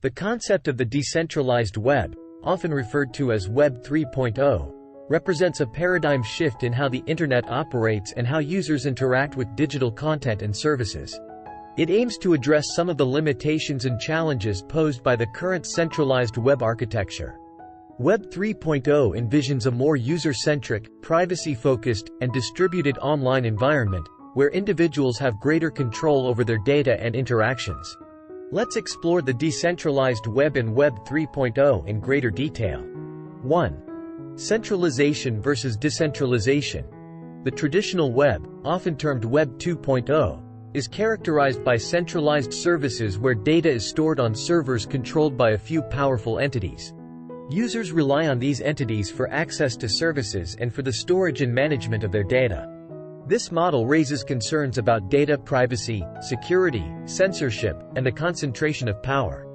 The concept of the decentralized web, often referred to as Web 3.0, represents a paradigm shift in how the Internet operates and how users interact with digital content and services. It aims to address some of the limitations and challenges posed by the current centralized web architecture. Web 3.0 envisions a more user-centric, privacy-focused, and distributed online environment, where individuals have greater control over their data and interactions. Let's explore the decentralized web and Web 3.0 in greater detail. 1. Centralization versus decentralization. The traditional web, often termed Web 2.0, is characterized by centralized services where data is stored on servers controlled by a few powerful entities. Users rely on these entities for access to services and for the storage and management of their data. This model raises concerns about data privacy, security, censorship, and the concentration of power.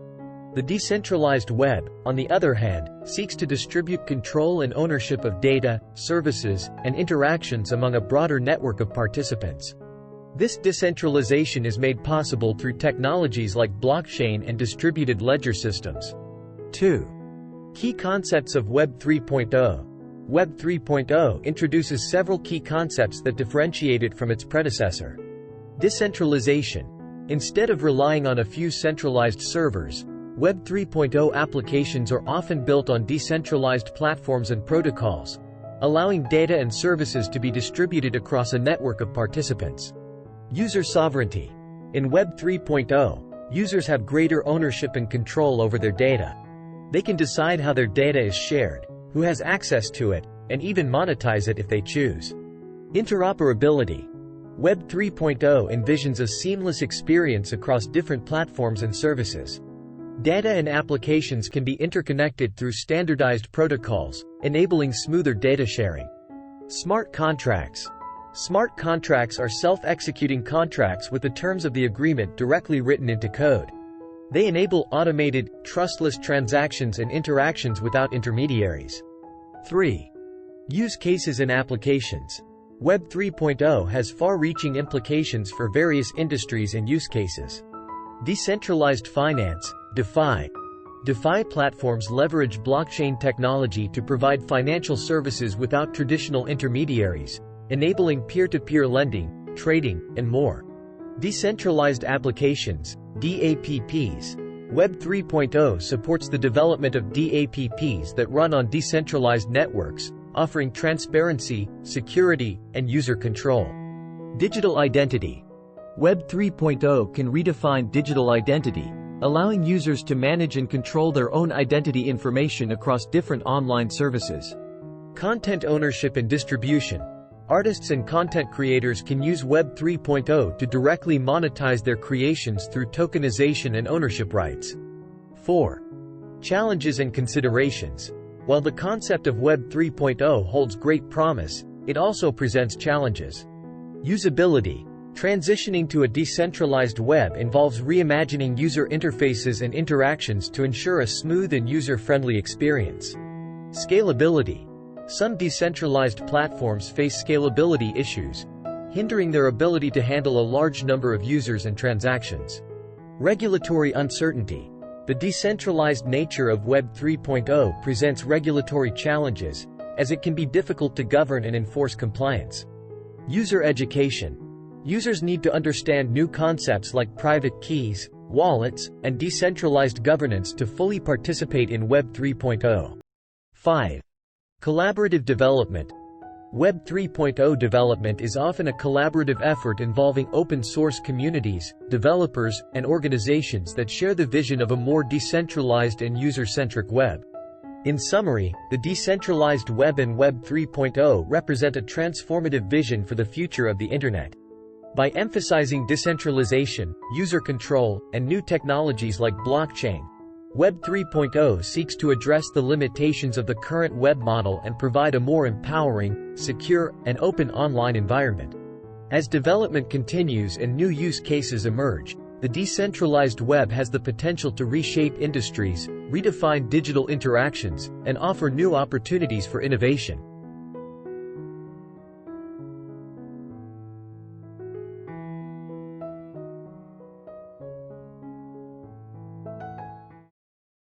The decentralized web, on the other hand, seeks to distribute control and ownership of data, services, and interactions among a broader network of participants. This decentralization is made possible through technologies like blockchain and distributed ledger systems. 2. Key concepts of Web 3.0. Web 3.0 introduces several key concepts that differentiate it from its predecessor. Decentralization. Instead of relying on a few centralized servers, Web 3.0 applications are often built on decentralized platforms and protocols, allowing data and services to be distributed across a network of participants. User sovereignty. In Web 3.0, users have greater ownership and control over their data. They can decide how their data is shared, who has access to it, and even monetize it if they choose. Interoperability. Web 3.0 envisions a seamless experience across different platforms and services. Data and applications can be interconnected through standardized protocols, enabling smoother data sharing. Smart contracts. Smart contracts are self-executing contracts with the terms of the agreement directly written into code. They enable automated, trustless transactions and interactions without intermediaries. 3. Use cases and applications. Web 3.0 has far-reaching implications for various industries and use cases. Decentralized finance, DeFi. DeFi platforms leverage blockchain technology to provide financial services without traditional intermediaries, enabling peer-to-peer lending, trading, and more. Decentralized applications, DApps. Web 3.0 supports the development of DApps that run on decentralized networks, offering transparency, security, and user control. Digital identity. Web 3.0 can redefine digital identity, allowing users to manage and control their own identity information across different online services. Content ownership and distribution. Artists and content creators can use Web 3.0 to directly monetize their creations through tokenization and ownership rights. 4. Challenges and considerations. While the concept of Web 3.0 holds great promise, it also presents challenges. Usability. Transitioning to a decentralized web involves reimagining user interfaces and interactions to ensure a smooth and user-friendly experience. Scalability. Some decentralized platforms face scalability issues, hindering their ability to handle a large number of users and transactions. Regulatory uncertainty. The decentralized nature of Web 3.0 presents regulatory challenges, as it can be difficult to govern and enforce compliance. User education. Users need to understand new concepts like private keys, wallets, and decentralized governance to fully participate in Web 3.0. 5. Collaborative development. Web 3.0 development is often a collaborative effort involving open-source communities, developers, and organizations that share the vision of a more decentralized and user-centric web. In summary, the decentralized web and Web 3.0 represent a transformative vision for the future of the Internet. By emphasizing decentralization, user control, and new technologies like blockchain, Web 3.0 seeks to address the limitations of the current web model and provide a more empowering, secure, and open online environment. As development continues and new use cases emerge, the decentralized web has the potential to reshape industries, redefine digital interactions, and offer new opportunities for innovation.